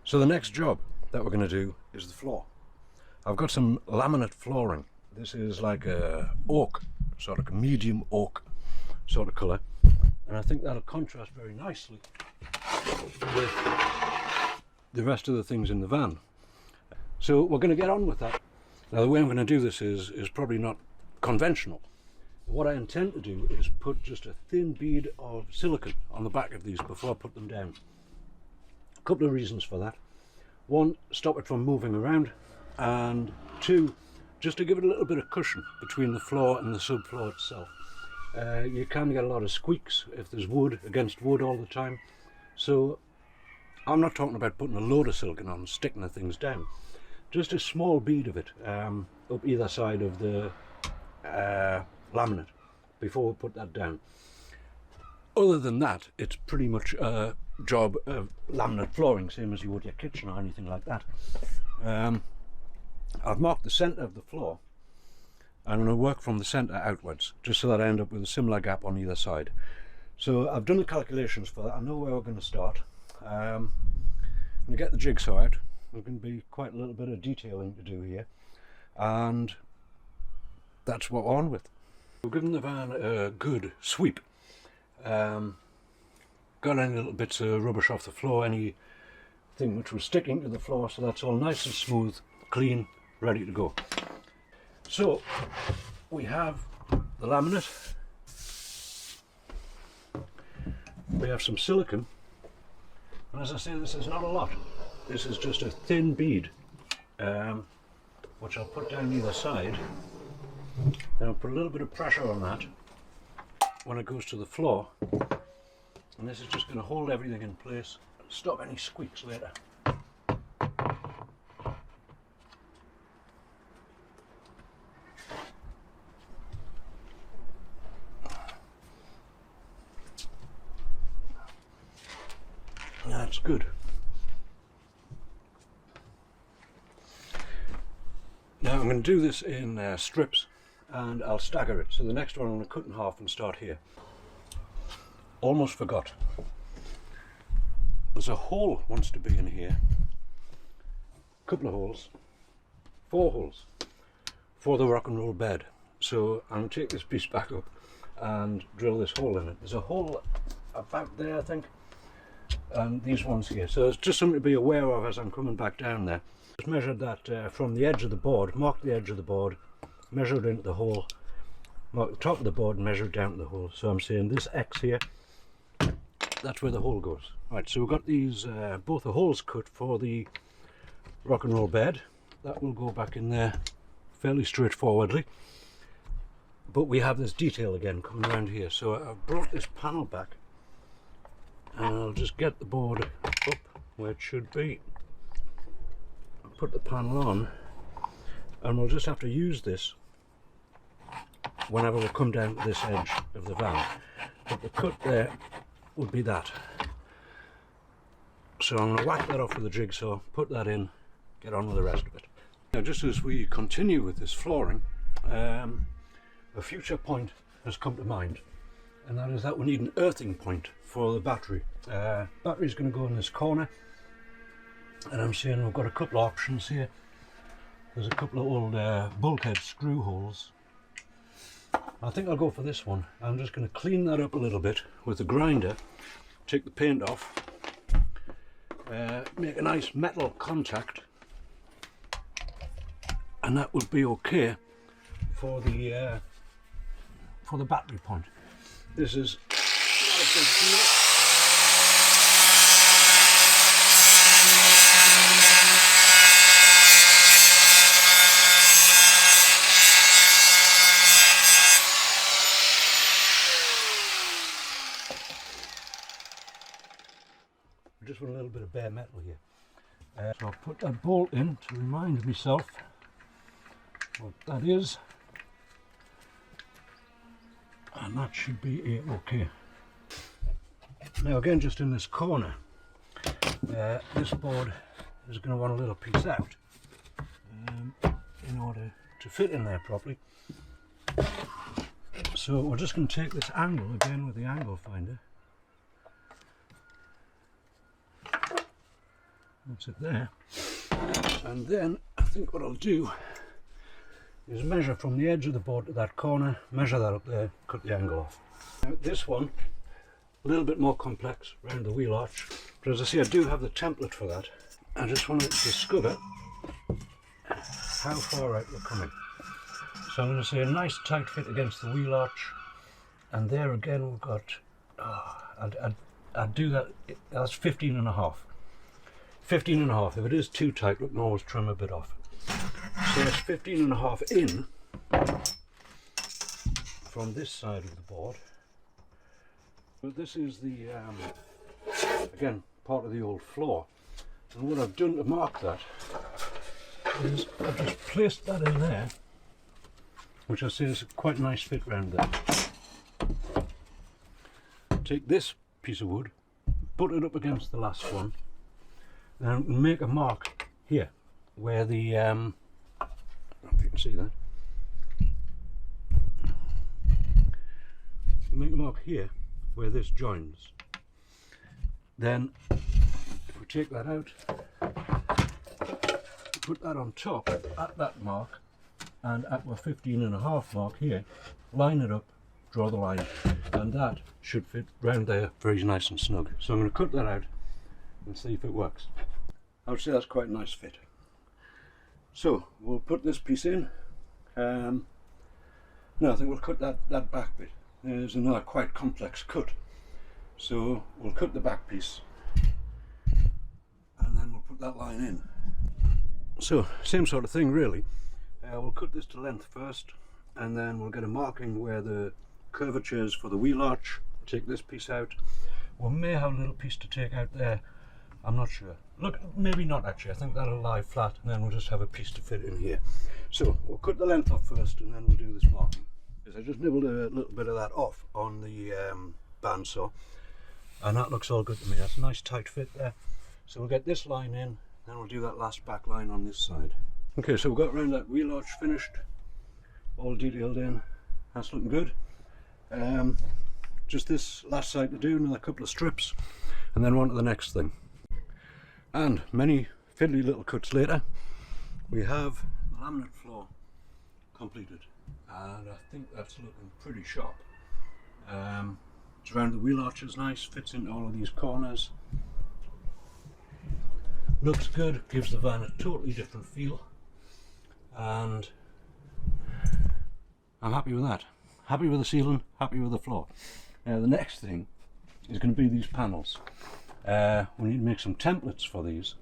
So the next job that we're going to do is the floor. I've got some laminate flooring. This is like a oak, sort of a medium oak sort of colour, and I think that'll contrast very nicely with the rest of the things in the van. So we're going to get on with that. Now the way I'm going to do this is probably not conventional. What I intend to do is put just a thin bead of silicone on the back of these before I put them down. A couple of reasons for that. One, stop it from moving around, and two, just to give it a little bit of cushion between the floor and the subfloor itself. You can get a lot of squeaks if there's wood against wood all the time. So I'm not talking about putting a load of silicone on and sticking the things down. Just a small bead of it up either side of the laminate before we put that down. Other than that, it's pretty much a job of laminate flooring, same as you would your kitchen or anything like that. I've marked the centre of the floor. I'm going to work from the centre outwards, just so that I end up with a similar gap on either side. So I've done the calculations for that. I know where we're going to start. I'm going to get the jigsaw out. There's going to be quite a little bit of detailing to do here, and that's what we're on with. We've given the van a good sweep. Got any little bits of rubbish off the floor, anything which was sticking to the floor, so that's all nice and smooth, clean, ready to go. So we have the laminate, we have some silicone, and as I say, this is not a lot. This is just a thin bead, which I'll put down either side. Then I'll put a little bit of pressure on that when it goes to the floor, and this is just going to hold everything in place and stop any squeaks later. That's good. Now I'm going to do this in strips, and I'll stagger it. So the next one I'm going to cut in half and start here. Almost forgot. There's a hole wants to be in here. A couple of holes. 4 holes for the rock and roll bed. So I'm going to take this piece back up and drill this hole in it. There's a hole about there, I think, and these ones here. So it's just something to be aware of as I'm coming back down there. Just measured that from the edge of the board, marked the edge of the board, measured into the hole, marked the top of the board and measured down to the hole. So I'm saying this X here, that's where the hole goes. Right, so we've got these, both the holes cut for the rock and roll bed. That will go back in there fairly straightforwardly. But we have this detail again coming around here. So I've brought this panel back, and I'll just get the board up where it should be. I'll put the panel on, and we'll just have to use this whenever we come down to this edge of the van. But the cut there would be that. So I'm going to whack that off with a jigsaw, put that in, get on with the rest of it. Now, just as we continue with this flooring, a future point has come to mind, and that is that we need an earthing point for the battery. Battery's going to go in this corner, and I'm saying we've got a couple of options here. There's a couple of old bulkhead screw holes. I think I'll go for this one. I'm just going to clean that up a little bit with the grinder, take the paint off, make a nice metal contact, and that would be okay for the battery point. This is not a big deal. I just want a little bit of bare metal here. So I'll put that bolt in to remind myself what that is, and that should be it. Okay. Now again, just in this corner, this board is going to want a little piece out in order to fit in there properly. So we're just going to take this angle again with the angle finder. That's it there. And then I think what I'll do is measure from the edge of the board to that corner, measure that up there, cut the angle off. Now this one, a little bit more complex around the wheel arch, but as I say, I do have the template for that. I just want to discover how far out we're coming. So I'm going to say a nice tight fit against the wheel arch, and there again we've got, I'd do that, that's 15.5. 15.5. If it is too tight, we can always trim a bit off. So it's 15.5 in from this side of the board. But this is the, again, part of the old floor. And what I've done to mark that is I've just placed that in there, which I say is quite a nice fit round there. Take this piece of wood, put it up against the last one, and make a mark here where the, I don't know if you can see that. Make a mark here where this joins. Then if we take that out, put that on top at that mark, and at our 15.5 mark here, line it up, draw the line, and that should fit round there very nice and snug. So I'm going to cut that out and see if it works. I would say that's quite a nice fit. So we'll put this piece in. No, I think we'll cut that back bit. There's another quite complex cut. So we'll cut the back piece and then we'll put that line in. So same sort of thing really. We'll cut this to length first, and then we'll get a marking where the curvature is for the wheel arch. Take this piece out. We may have a little piece to take out there, I'm not sure. Look, maybe not actually. I think that'll lie flat, and then we'll just have a piece to fit in here. So we'll cut the length off first, and then we'll do this marking. Because I just nibbled a little bit of that off on the bandsaw, and that looks all good to me. That's a nice tight fit there. So we'll get this line in, then we'll do that last back line on this side. Okay, so we've got around that wheel arch finished, all detailed in. That's looking good. Just this last side to do, another couple of strips, and then on to the next thing. And many fiddly little cuts later, we have the laminate floor completed, and I think that's looking pretty sharp. It's around the wheel arches, nice, fits into all of these corners. Looks good, gives the van a totally different feel, and I'm happy with that. Happy with the ceiling, happy with the floor. Now the next thing is going to be these panels. We need to make some templates for these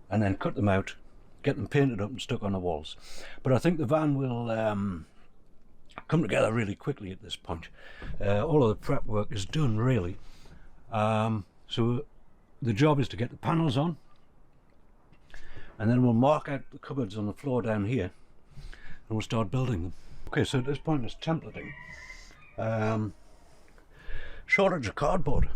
and then cut them out, get them painted up and stuck on the walls. But I think the van will come together really quickly at this point. All of the prep work is done really. So the job is to get the panels on, and then we'll mark out the cupboards on the floor down here and we'll start building them. Okay, so at this point it's templating. Shortage of cardboard.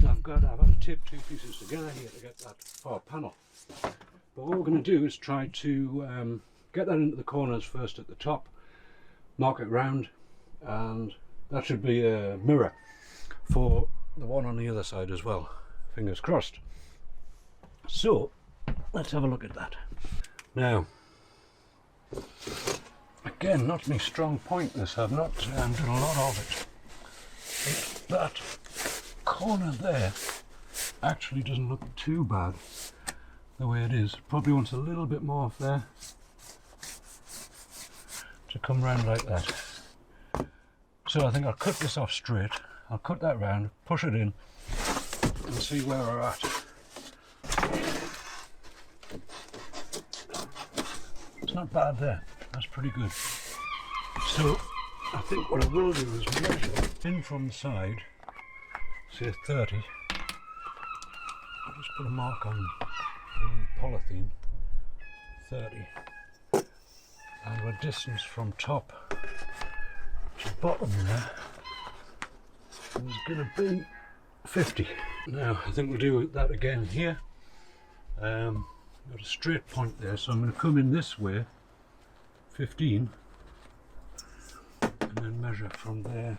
I've had to tape two pieces together here to get that far panel. But what we're going to do is try to get that into the corners first at the top, mark it round, and that should be a mirror for the one on the other side as well. Fingers crossed. So let's have a look at that. Now, again, not my strong point this, I've not done a lot of it. But that corner there actually doesn't look too bad the way it is. Probably wants a little bit more off there to come round like that. So I think I'll cut this off straight, I'll cut that round, push it in and see where we're at. It's not bad there, that's pretty good. So I think what I will do is measure in from the side, say 30. I'll just put a mark on the polythene, 30. And our distance from top to bottom there is going to be 50. Now I think we'll do that again here. Got a straight point there, so I'm going to come in this way, 15, and then measure from there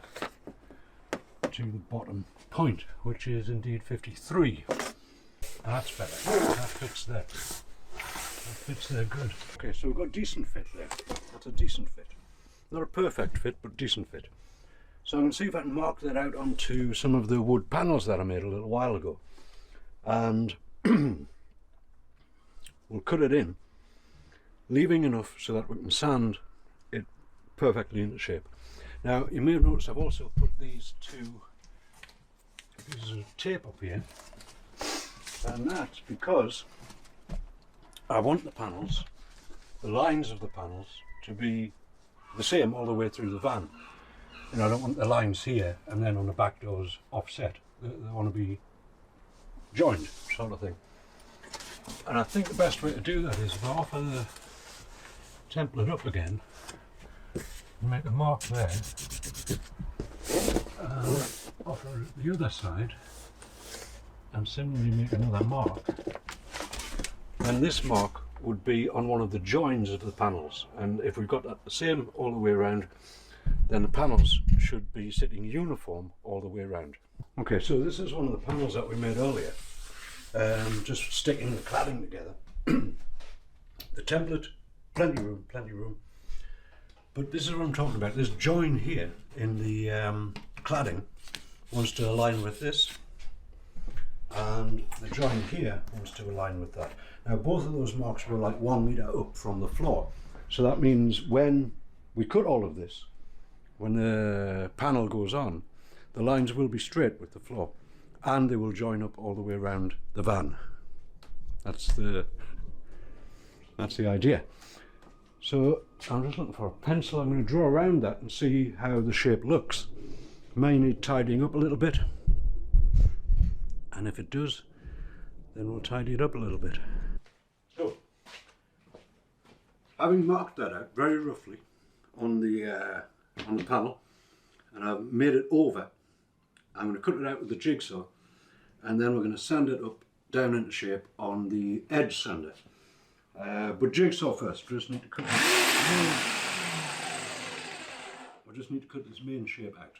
to the bottom point, which is indeed 53. That's better. That fits there. That fits there good. Okay, so we've got a decent fit there. That's a decent fit. Not a perfect fit, but decent fit. So I'm going to see if I can mark that out onto some of the wood panels that I made a little while ago. And we'll cut it in, leaving enough so that we can sand it perfectly into shape. Now, you may have noticed I've also put these two pieces of tape up here, and that's because I want the panels, the lines of the panels, to be the same all the way through the van. You know, I don't want the lines here and then on the back doors offset. They want to be joined, sort of thing. And I think the best way to do that is if I offer the template up again, make a mark there, and offer the other side, and similarly make another mark. And this mark would be on one of the joins of the panels, and if we've got that the same all the way around, then the panels should be sitting uniform all the way around. Okay, so this is one of the panels that we made earlier, just sticking the cladding together. The template, plenty of room, but this is what I'm talking about. This join here in the cladding wants to align with this, and the join here wants to align with that. Now both of those marks were like 1 meter up from the floor, so that means when we cut all of this, when the panel goes on, the lines will be straight with the floor, and they will join up all the way around the van. That's the idea. So I'm just looking for a pencil. I'm going to draw around that and see how the shape looks. May need tidying up a little bit, and if it does, then we'll tidy it up a little bit. So, having marked that out very roughly on the panel, and I've made it over, I'm going to cut it out with the jigsaw, and then we're going to sand it up down into shape on the edge sander. But jigsaw first. We just need to cut this main shape out.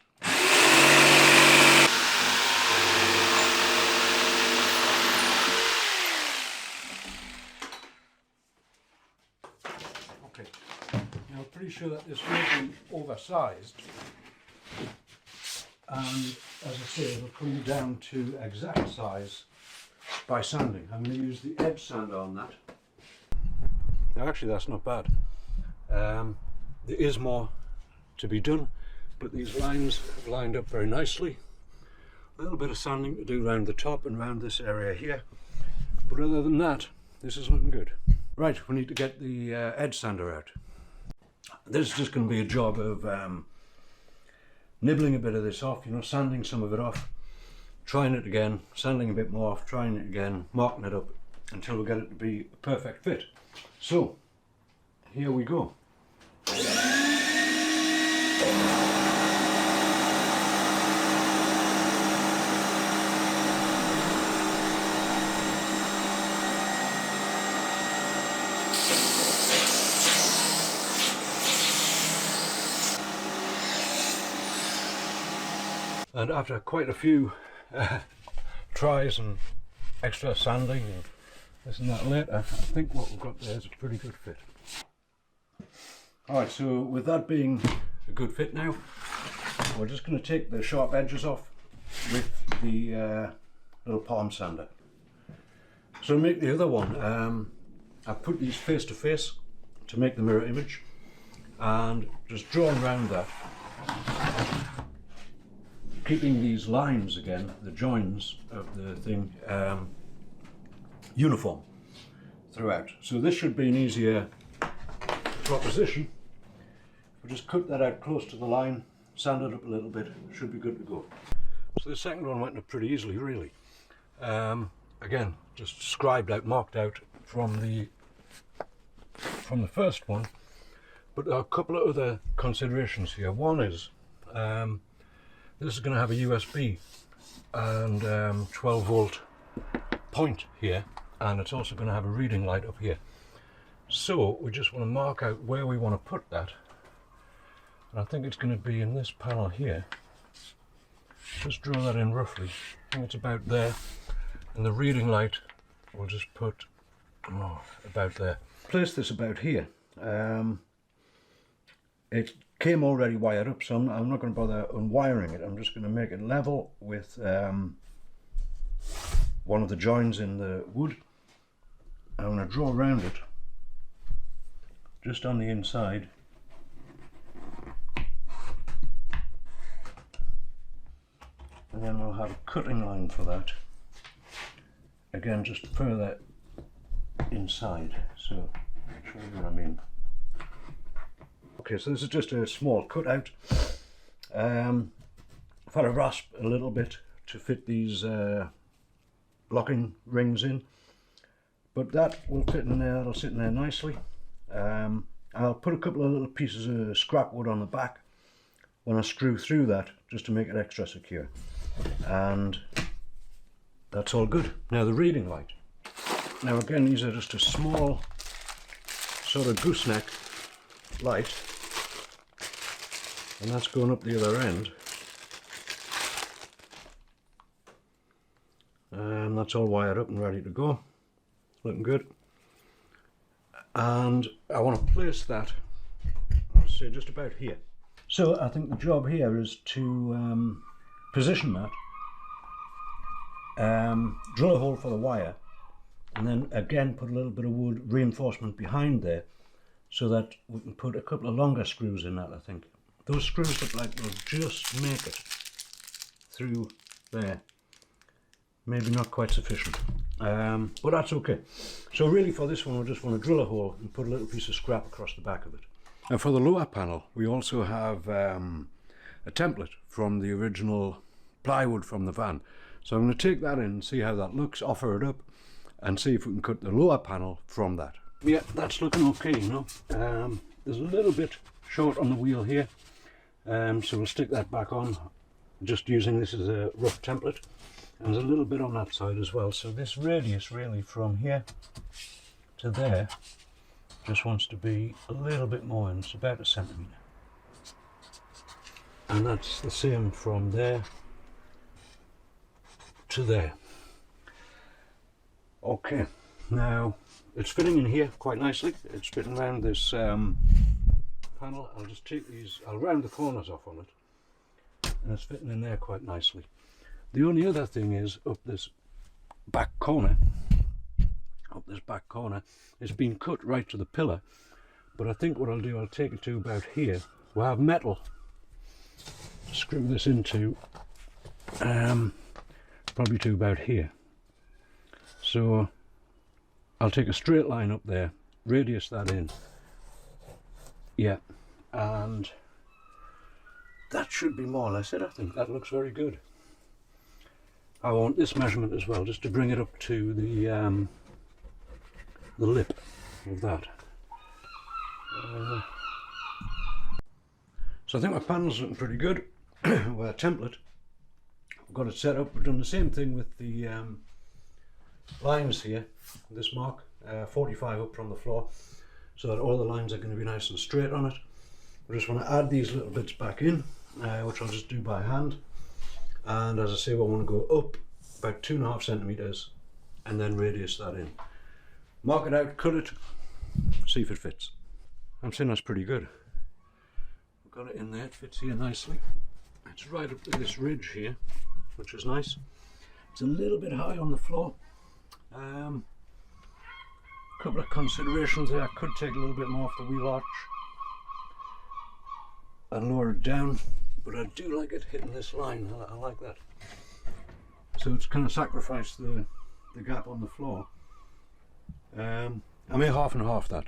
Okay. Now I'm pretty sure that this will be oversized, and as I say, it'll come down to exact size by sanding. I'm going to use the edge sander on that. Now actually that's not bad. There is more to be done, but these lines have lined up very nicely. A little bit of sanding to do around the top and around this area here, but other than that, this is looking good. Right, we need to get the edge sander out. This is just going to be a job of nibbling a bit of this off, you know, sanding some of it off, trying it again, sanding a bit more off, trying it again, marking it up until we get it to be a perfect fit. So, here we go. And after quite a few tries and extra sanding and this and that later, I think what we've got there is a pretty good fit. Alright, so with that being a good fit now, we're just going to take the sharp edges off with the little palm sander. So to make the other one, I put these face to face to make the mirror image, and just drawing around that, keeping these lines again, the joins of the thing, uniform throughout. So this should be an easier proposition. We'll just cut that out close to the line, sand it up a little bit, should be good to go. So the second one went up pretty easily, really. Again, just scribed out, marked out from the first one, but there are a couple of other considerations here. One is this is going to have a USB and 12 volt point here, and it's also going to have a reading light up here. So we just want to mark out where we want to put that, and I think it's going to be in this panel here. Just draw that in roughly. I think it's about there, and the reading light we'll just put about there. Place this about here. It came already wired up, so I'm not going to bother unwiring it. I'm just going to make it level with one of the joins in the wood. I'm going to draw around it just on the inside. And then we'll have a cutting line for that. Again, just further inside, so show you what I mean. Okay, so this is just a small cutout. I've had to rasp a little bit to fit these locking rings in, but that will fit in there, that'll sit in there nicely. I'll put a couple of little pieces of scrap wood on the back when I screw through that, just to make it extra secure. And that's all good. Now the reading light. Now again, these are just a small sort of gooseneck light, and that's going up the other end. And that's all wired up and ready to go. Looking good. And I want to place that, I'll say, just about here. So I think the job here is to position that, drill a hole for the wire, and then again put a little bit of wood reinforcement behind there, so that we can put a couple of longer screws in that. I think those screws look like they'll just make it through there. Maybe not quite sufficient, but that's okay. So really for this one, we just want to drill a hole and put a little piece of scrap across the back of it. And for the lower panel, we also have a template from the original plywood from the van. So I'm going to take that in and see how that looks, offer it up, and see if we can cut the lower panel from that. Yeah, that's looking okay, you know. There's a little bit short on the wheel here, so we'll stick that back on, just using this as a rough template. And there's a little bit on that side as well, so this radius really from here to there just wants to be a little bit more, and it's about 1 centimetre. And that's the same from there to there. Okay, now it's fitting in here quite nicely. It's fitting around this panel. I'll just take these, I'll round the corners off on it, and it's fitting in there quite nicely. The only other thing is up this back corner, it's been cut right to the pillar, but I think what I'll do, I'll take it to about here. We'll have metal to screw this into, probably to about here. So I'll take a straight line up there, radius that in, yeah, and that should be more or less it. I think that looks very good. I want this measurement as well, just to bring it up to the lip of that. So I think my panel's looking pretty good. With a template, I've got it set up. We've done the same thing with the lines here. This mark, 45 up from the floor, so that all the lines are going to be nice and straight on it. I just want to add these little bits back in, which I'll just do by hand. And as I say, I want to go up about 2.5 centimetres and then radius that in. Mark it out, cut it, see if it fits. I'm saying that's pretty good. I've got it in there, it fits here nicely. It's right up to this ridge here, which is nice. It's a little bit high on the floor. Couple of considerations there. I could take a little bit more off the wheel arch and lower it down. But I do like it hitting this line. I like that. So it's kind of sacrificed the gap on the floor. I may half and half that.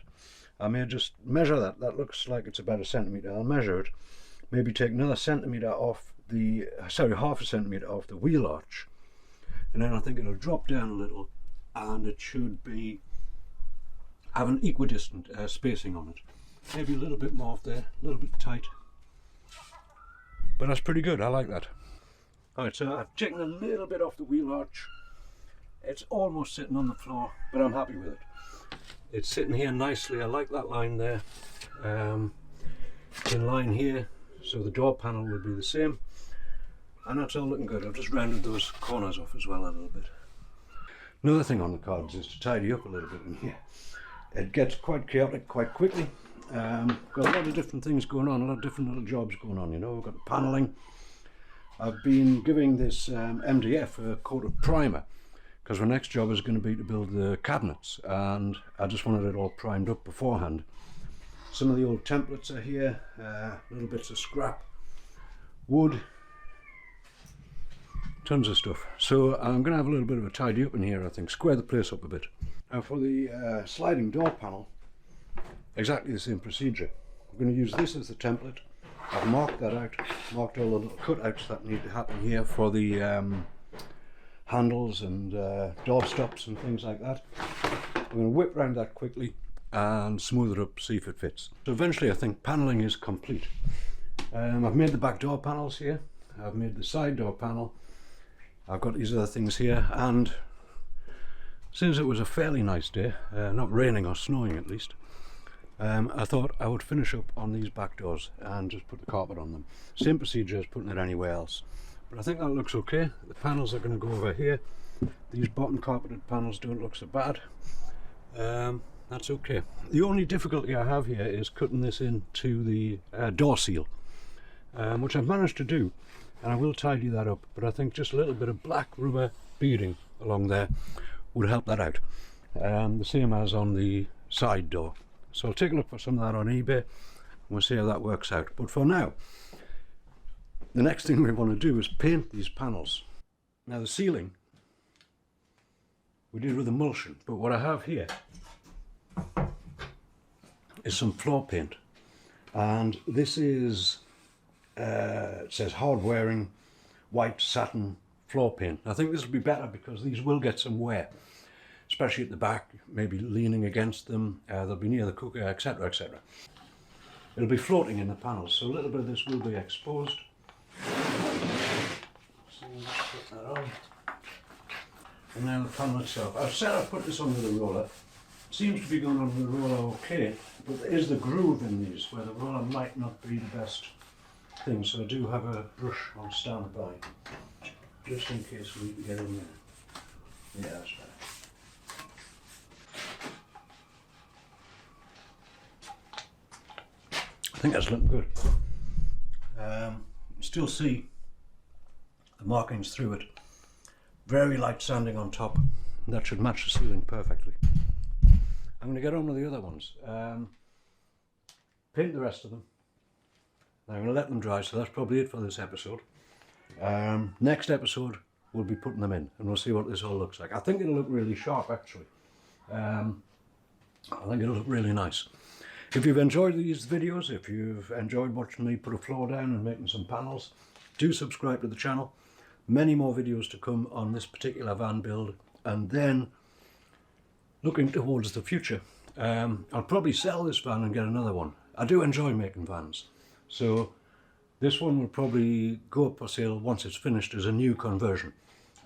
I may just measure that. That looks like it's about 1 centimetre. I'll measure it. Maybe take another centimetre off the, sorry, half a centimetre off the wheel arch. And then I think it'll drop down a little, and it should be have an equidistant spacing on it. Maybe a little bit more off there, a little bit tight. But that's pretty good, I like that. Alright, so I've taken a little bit off the wheel arch. It's almost sitting on the floor, but I'm happy with it. It's sitting here nicely, I like that line there. In line here, so the door panel will be the same. And that's all looking good. I've just rounded those corners off as well a little bit. Another thing on the cards is to tidy up a little bit in here. It gets quite chaotic quite quickly. Got a lot of different things going on, a lot of different little jobs going on, you know. We've got the panelling. I've been giving this MDF a coat of primer because my next job is going to be to build the cabinets, and I just wanted it all primed up beforehand. Some of the old templates are here, little bits of scrap, wood, tons of stuff. So I'm going to have a little bit of a tidy up in here, I think, square the place up a bit. Now for the sliding door panel, exactly the same procedure. I'm going to use this as the template. I've marked that out, marked all the little cutouts that need to happen here for the handles and door stops and things like that. I'm going to whip around that quickly and smooth it up, see if it fits. So eventually I think panelling is complete. I've made the back door panels here, I've made the side door panel, I've got these other things here, and since it was a fairly nice day, not raining or snowing at least, I thought I would finish up on these back doors and just put the carpet on them. Same procedure as putting it anywhere else. But I think that looks okay. The panels are going to go over here. These bottom carpeted panels don't look so bad. That's okay. The only difficulty I have here is cutting this into the door seal, which I've managed to do, and I will tidy that up, but I think just a little bit of black rubber beading along there would help that out. The same as on the side door. So I'll take a look for some of that on eBay and we'll see how that works out. But for now, the next thing we want to do is paint these panels. Now the ceiling we did with emulsion, but what I have here is some floor paint, and this is it says hard wearing white satin floor paint. I think this will be better because these will get some wear, especially at the back, maybe leaning against them, they'll be near the cooker, etc, etc. It'll be floating in the panels, so a little bit of this will be exposed. So let's put that on. And now the panel itself. I've said I've put this under the roller. It seems to be going under the roller okay, but there is the groove in these where the roller might not be the best thing, so I do have a brush on standby, just in case we need to get in there. Yeah, that's better. I think that's looking good. Still see the markings through it. Very light sanding on top. That should match the ceiling perfectly. I'm going to get on with the other ones. Paint the rest of them. I'm going to let them dry, so that's probably it for this episode. Next episode we'll be putting them in and we'll see what this all looks like. I think it'll look really sharp actually. I think it'll look really nice. If you've enjoyed these videos, if you've enjoyed watching me put a floor down and making some panels, do subscribe to the channel. Many more videos to come on this particular van build, and then looking towards the future. I'll probably sell this van and get another one. I do enjoy making vans, so this one will probably go up for sale once it's finished as a new conversion,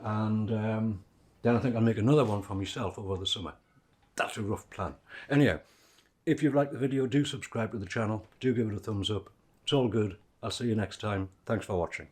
and then I think I'll make another one for myself over the summer. That's a rough plan. Anyhow, if you've liked the video, do subscribe to the channel, do give it a thumbs up. It's all good. I'll see you next time. Thanks for watching.